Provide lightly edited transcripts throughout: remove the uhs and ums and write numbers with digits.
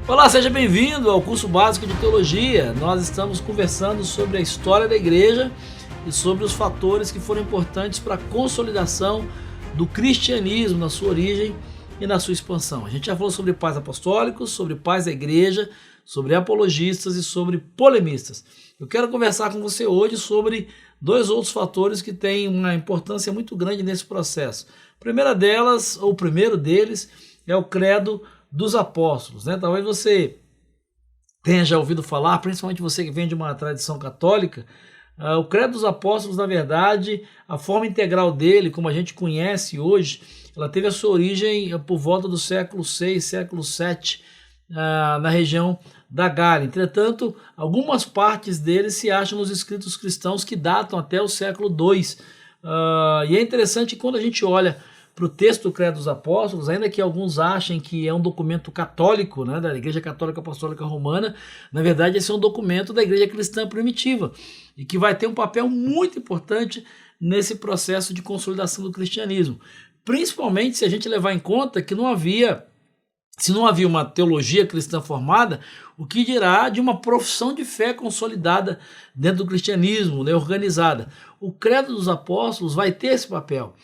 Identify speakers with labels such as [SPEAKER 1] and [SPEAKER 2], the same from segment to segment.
[SPEAKER 1] Olá, seja bem-vindo ao curso básico de teologia. Nós estamos conversando sobre a história da igreja e sobre os fatores que foram importantes para a consolidação do cristianismo na sua origem e na sua expansão. A gente já falou sobre pais apostólicos, sobre pais da igreja, sobre apologistas e sobre polemistas. Eu quero conversar com você hoje sobre dois outros fatores que têm uma importância muito grande nesse processo. A primeira delas, ou o primeiro deles, é o credo dos apóstolos, né? Talvez você tenha já ouvido falar, principalmente você que vem de uma tradição católica, o credo dos apóstolos, na verdade, a forma integral dele, como a gente conhece hoje, ela teve a sua origem por volta do século VI, século VII, na região da Gália. Entretanto, algumas partes dele se acham nos escritos cristãos que datam até o século II. E é interessante quando a gente olha para o texto do Credo dos Apóstolos, ainda que alguns achem que é um documento católico, né, da Igreja Católica Apostólica Romana, na verdade esse é um documento da Igreja Cristã Primitiva e que vai ter um papel muito importante nesse processo de consolidação do cristianismo, principalmente se a gente levar em conta que se não havia uma teologia cristã formada, o que dirá de uma profissão de fé consolidada dentro do cristianismo, né, organizada. O Credo dos Apóstolos vai ter esse papel,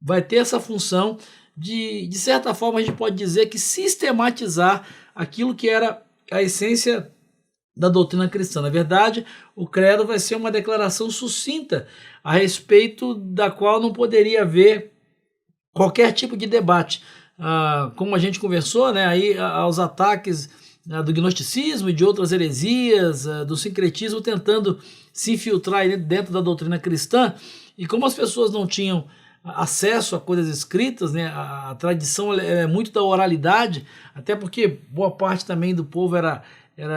[SPEAKER 1] vai ter essa função de certa forma, a gente pode dizer que sistematizar aquilo que era a essência da doutrina cristã. Na verdade, o credo vai ser uma declaração sucinta a respeito da qual não poderia haver qualquer tipo de debate. Como a gente conversou, né, aí aos ataques do gnosticismo e de outras heresias, do sincretismo tentando se infiltrar dentro da doutrina cristã, e como as pessoas não tinham acesso a coisas escritas, né? A tradição é muito da oralidade, até porque boa parte também do povo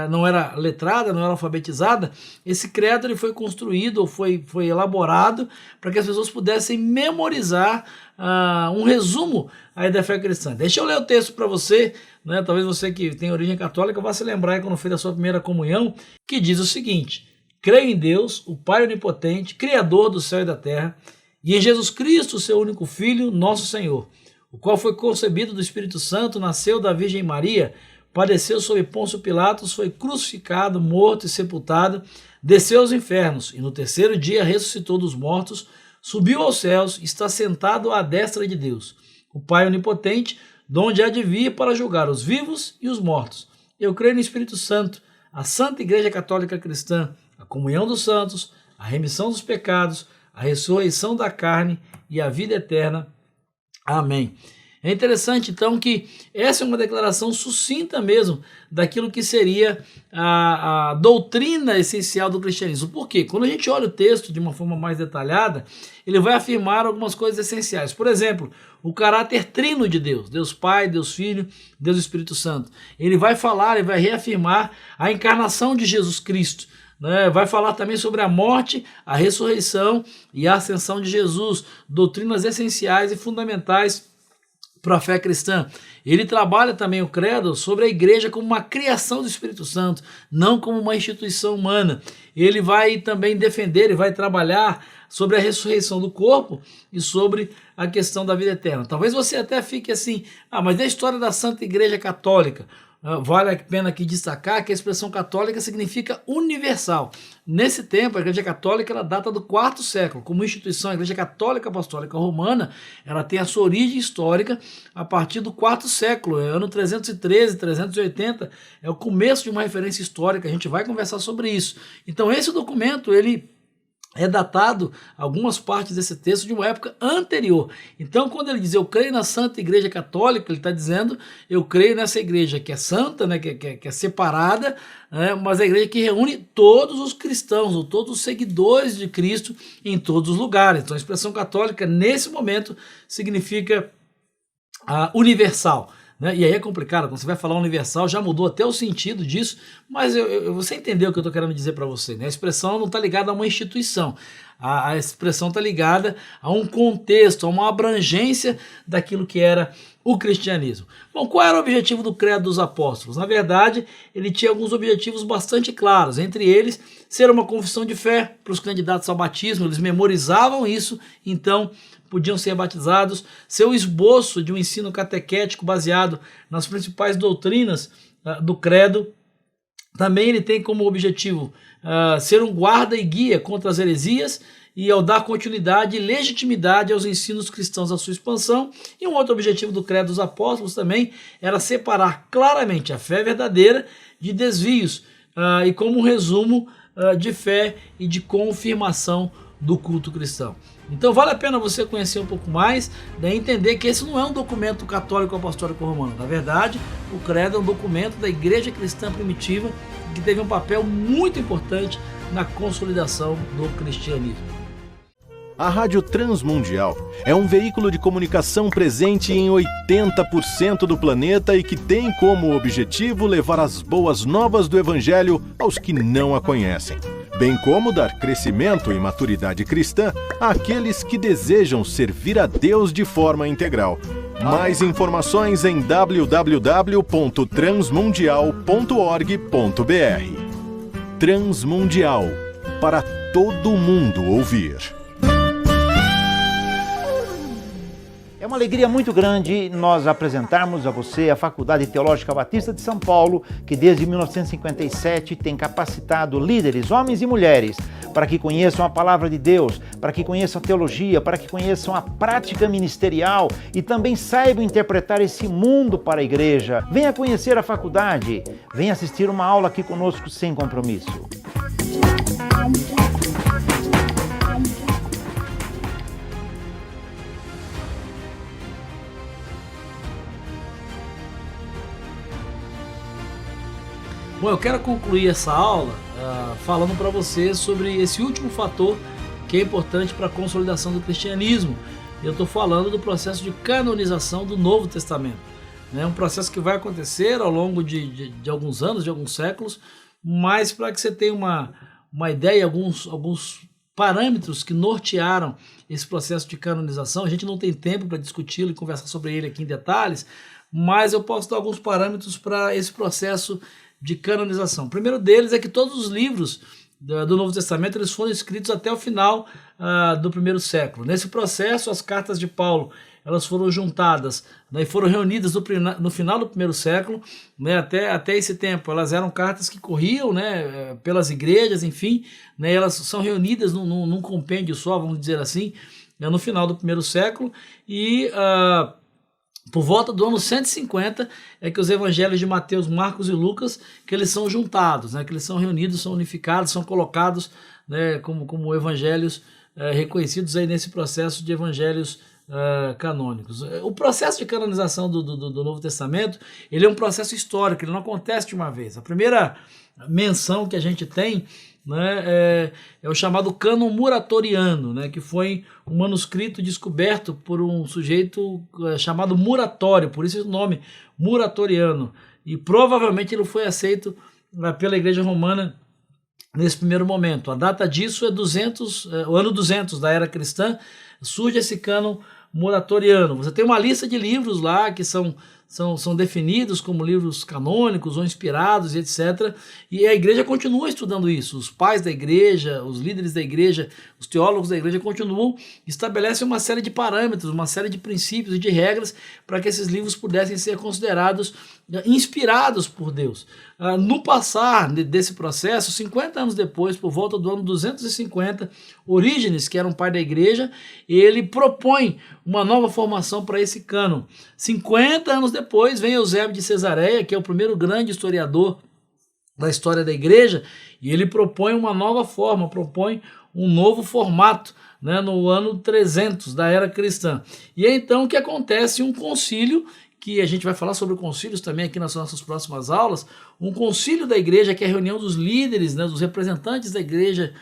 [SPEAKER 1] não era letrada, não era alfabetizada. Esse credo ele foi construído ou foi elaborado para que as pessoas pudessem memorizar um resumo aí da fé cristã. Deixa eu ler o texto para você, né? Talvez você que tem origem católica vá se lembrar quando fez a sua primeira comunhão, que diz o seguinte: creio em Deus, o Pai onipotente, Criador do céu e da terra, e em Jesus Cristo, seu único Filho, nosso Senhor, o qual foi concebido do Espírito Santo, nasceu da Virgem Maria, padeceu sob Pôncio Pilatos, foi crucificado, morto e sepultado, desceu aos infernos, e no terceiro dia ressuscitou dos mortos, subiu aos céus, está sentado à destra de Deus, o Pai onipotente, donde há de vir para julgar os vivos e os mortos. Eu creio no Espírito Santo, a Santa Igreja Católica Cristã, a comunhão dos santos, a remissão dos pecados, a ressurreição da carne e a vida eterna. Amém. É interessante, então, que essa é uma declaração sucinta mesmo daquilo que seria a doutrina essencial do cristianismo. Por quê? Quando a gente olha o texto de uma forma mais detalhada, ele vai afirmar algumas coisas essenciais. Por exemplo, o caráter trino de Deus, Deus Pai, Deus Filho, Deus Espírito Santo. Ele vai falar, ele vai reafirmar a encarnação de Jesus Cristo. Vai falar também sobre a morte, a ressurreição e a ascensão de Jesus, doutrinas essenciais e fundamentais para a fé cristã. Ele trabalha também o credo sobre a igreja como uma criação do Espírito Santo, não como uma instituição humana. Ele vai também defender, ele vai trabalhar sobre a ressurreição do corpo e sobre a questão da vida eterna. Talvez você até fique assim, mas é a história da Santa Igreja Católica. Vale a pena aqui destacar que a expressão católica significa universal. Nesse tempo, a Igreja Católica ela data do IV século. Como instituição, a Igreja Católica Apostólica Romana ela tem a sua origem histórica a partir do IV século, ano 313, 380, é o começo de uma referência histórica, a gente vai conversar sobre isso. Então esse documento, ele é datado, algumas partes desse texto, de uma época anterior. Então, quando ele diz, eu creio na Santa Igreja Católica, ele está dizendo, eu creio nessa igreja que é santa, né, que é separada, né, mas é a igreja que reúne todos os cristãos, ou todos os seguidores de Cristo em todos os lugares. Então, a expressão católica, nesse momento, significa universal. E aí é complicado, quando você vai falar universal, já mudou até o sentido disso, mas você entendeu o que eu estou querendo dizer para você, né? A expressão não está ligada a uma instituição, a expressão está ligada a um contexto, a uma abrangência daquilo que era o cristianismo. Bom, qual era o objetivo do Credo dos Apóstolos? Na verdade, ele tinha alguns objetivos bastante claros, entre eles, ser uma confissão de fé para os candidatos ao batismo, eles memorizavam isso, então podiam ser batizados, ser o esboço de um ensino catequético baseado nas principais doutrinas do credo. Também ele tem como objetivo ser um guarda e guia contra as heresias e ao dar continuidade e legitimidade aos ensinos cristãos da sua expansão. E um outro objetivo do credo dos apóstolos também era separar claramente a fé verdadeira de desvios e como um resumo de fé e de confirmação do culto cristão. Então vale a pena você conhecer um pouco mais, né, entender que esse não é um documento católico apostólico romano. Na verdade, o credo é um documento da igreja cristã primitiva que teve um papel muito importante na consolidação do cristianismo.
[SPEAKER 2] A Rádio Transmundial é um veículo de comunicação presente em 80% do planeta e que tem como objetivo levar as boas novas do Evangelho aos que não a conhecem, bem como dar crescimento e maturidade cristã àqueles que desejam servir a Deus de forma integral. Mais informações em www.transmundial.org.br. Transmundial, para todo mundo ouvir.
[SPEAKER 3] É uma alegria muito grande nós apresentarmos a você a Faculdade Teológica Batista de São Paulo, que desde 1957 tem capacitado líderes, homens e mulheres, para que conheçam a palavra de Deus, para que conheçam a teologia, para que conheçam a prática ministerial e também saibam interpretar esse mundo para a igreja. Venha conhecer a faculdade, venha assistir uma aula aqui conosco sem compromisso.
[SPEAKER 1] Bom, eu quero concluir essa aula falando para você sobre esse último fator que é importante para a consolidação do cristianismo. Eu estou falando do processo de canonização do Novo Testamento. É um processo que vai acontecer ao longo de alguns anos, de alguns séculos, mas para que você tenha uma ideia, alguns parâmetros que nortearam esse processo de canonização. A gente não tem tempo para discuti-lo e conversar sobre ele aqui em detalhes, mas eu posso dar alguns parâmetros para esse processo de canonização. O primeiro deles é que todos os livros do Novo Testamento eles foram escritos até o final do primeiro século. Nesse processo, as cartas de Paulo elas foram juntadas, né, e foram reunidas no final do primeiro século, né, até esse tempo. Elas eram cartas que corriam, né, pelas igrejas, enfim, né, elas são reunidas num compêndio só, vamos dizer assim, né, no final do primeiro século, e por volta do ano 150 é que os evangelhos de Mateus, Marcos e Lucas, que eles são juntados, né, que eles são reunidos, são unificados, são colocados, né, como evangelhos reconhecidos aí nesse processo de evangelhos canônicos. O processo de canonização do Novo Testamento, ele é um processo histórico, ele não acontece de uma vez. A primeira menção que a gente tem, né, é o chamado cânon muratoriano, né, que foi um manuscrito descoberto por um sujeito chamado Muratório, por isso o nome muratoriano, e provavelmente ele foi aceito pela Igreja Romana nesse primeiro momento. A data disso é o ano 200 da era cristã, surge esse cânon muratoriano. Você tem uma lista de livros lá que são definidos como livros canônicos ou inspirados e etc. E a igreja continua estudando isso. Os pais da igreja, os líderes da igreja, os teólogos da igreja continuam, estabelecem uma série de parâmetros, uma série de princípios e de regras para que esses livros pudessem ser considerados inspirados por Deus. No passar desse processo, 50 anos depois, por volta do ano 250, Orígenes, que era um pai da igreja, ele propõe uma nova formação para esse cânon. 50 anos depois vem Eusébio de Cesareia, que é o primeiro grande historiador da história da igreja, e ele propõe uma nova forma, propõe um novo formato, né, no ano 300 da era cristã. E é então que acontece um concílio, que a gente vai falar sobre concílios também aqui nas nossas próximas aulas, um concílio da igreja, que é a reunião dos líderes, né, dos representantes da igreja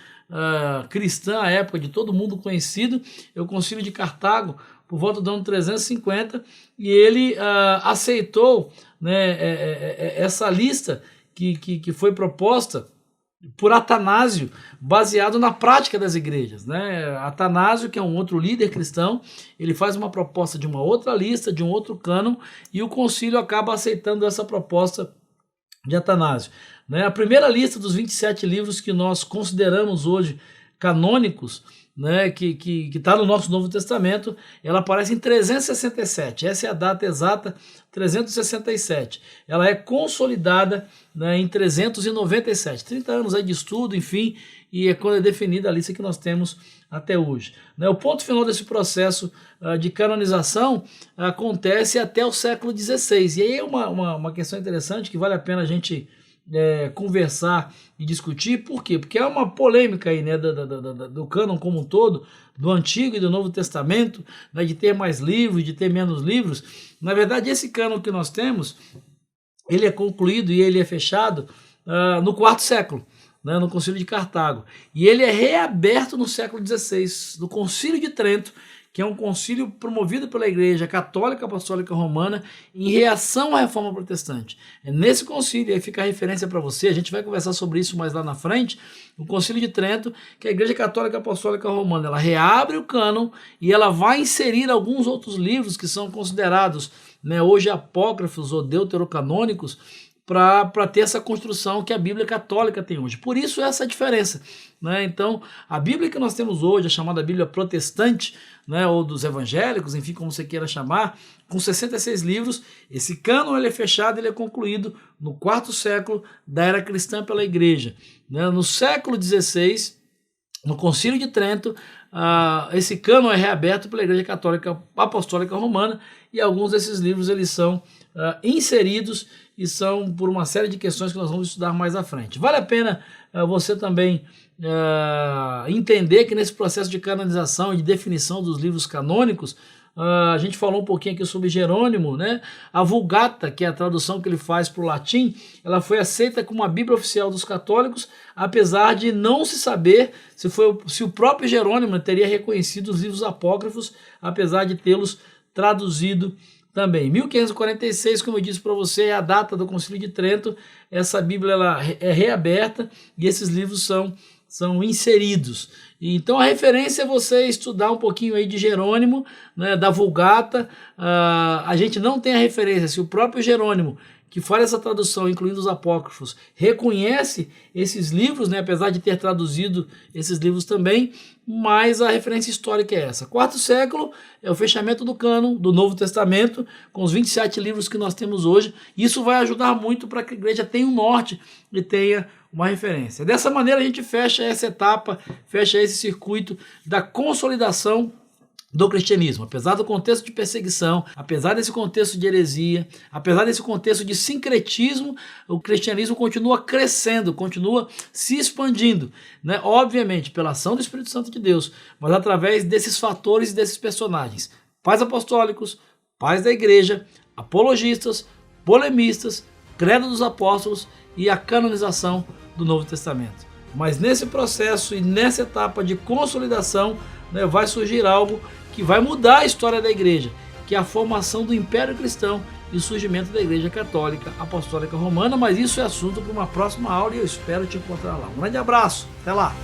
[SPEAKER 1] cristã à época, de todo mundo conhecido, é o concílio de Cartago, por volta do ano 350, e ele aceitou, né, essa lista que foi proposta por Atanásio, baseado na prática das igrejas, né? Atanásio, que é um outro líder cristão, ele faz uma proposta de uma outra lista, de um outro cânon, e o concílio acaba aceitando essa proposta de Atanásio, né? A primeira lista dos 27 livros que nós consideramos hoje canônicos, né, que está no nosso Novo Testamento, ela aparece em 367, essa é a data exata, 367. Ela é consolidada, né, em 397, 30 anos aí de estudo, enfim, e é quando é definida a lista que nós temos até hoje. Né, o ponto final desse processo de canonização acontece até o século XVI, e aí é uma questão interessante que vale a pena a gente conversar e discutir. Por quê? Porque há uma polêmica aí, né, do cânon como um todo, do Antigo e do Novo Testamento, né, de ter mais livros, de ter menos livros. Na verdade, esse cânon que nós temos, ele é concluído e ele é fechado no quarto século, né, no Concílio de Cartago, e ele é reaberto no século XVI, no Concílio de Trento, que é um concílio promovido pela Igreja Católica Apostólica Romana em reação à Reforma Protestante. É nesse concílio, aí fica a referência para você, a gente vai conversar sobre isso mais lá na frente, o Concílio de Trento, que a Igreja Católica Apostólica Romana, ela reabre o cânon e ela vai inserir alguns outros livros que são considerados, né, hoje apócrifos ou deuterocanônicos, para ter essa construção que a Bíblia católica tem hoje. Por isso essa diferença, né? Então, a Bíblia que nós temos hoje, a chamada Bíblia protestante, né, ou dos evangélicos, enfim, como você queira chamar, com 66 livros, esse cânon ele é fechado, ele é concluído no quarto século da era cristã pela Igreja. Né? No século XVI, no Concílio de Trento, esse cânon é reaberto pela Igreja Católica Apostólica Romana, e alguns desses livros eles são inseridos e são por uma série de questões que nós vamos estudar mais à frente. Vale a pena você também entender que nesse processo de canonização e de definição dos livros canônicos, a gente falou um pouquinho aqui sobre Jerônimo, né? A Vulgata, que é a tradução que ele faz para o latim, ela foi aceita como a Bíblia oficial dos católicos, apesar de não se saber se o próprio Jerônimo teria reconhecido os livros apócrifos, apesar de tê-los traduzido também. 1546, como eu disse para você, é a data do Concílio de Trento. Essa Bíblia ela é reaberta e esses livros são inseridos. Então a referência é você estudar um pouquinho aí de Jerônimo, né, da Vulgata. A gente não tem a referência se o próprio Jerônimo, que faz essa tradução, incluindo os apócrifos, reconhece esses livros, né, apesar de ter traduzido esses livros também, mas a referência histórica é essa. Quarto século é o fechamento do cânon do Novo Testamento, com os 27 livros que nós temos hoje. Isso vai ajudar muito para que a igreja tenha um norte e tenha uma referência. Dessa maneira a gente fecha essa etapa, fecha esse circuito da consolidação do cristianismo. Apesar do contexto de perseguição, apesar desse contexto de heresia, apesar desse contexto de sincretismo, o cristianismo continua crescendo, continua se expandindo, né? Obviamente pela ação do Espírito Santo de Deus, mas através desses fatores e desses personagens: pais apostólicos, pais da igreja, apologistas, polemistas, credo dos apóstolos e a canonização do Novo Testamento. Mas nesse processo e nessa etapa de consolidação, né, vai surgir algo que vai mudar a história da igreja, que é a formação do Império Cristão e o surgimento da Igreja Católica Apostólica Romana, mas isso é assunto para uma próxima aula e eu espero te encontrar lá. Um grande abraço, até lá!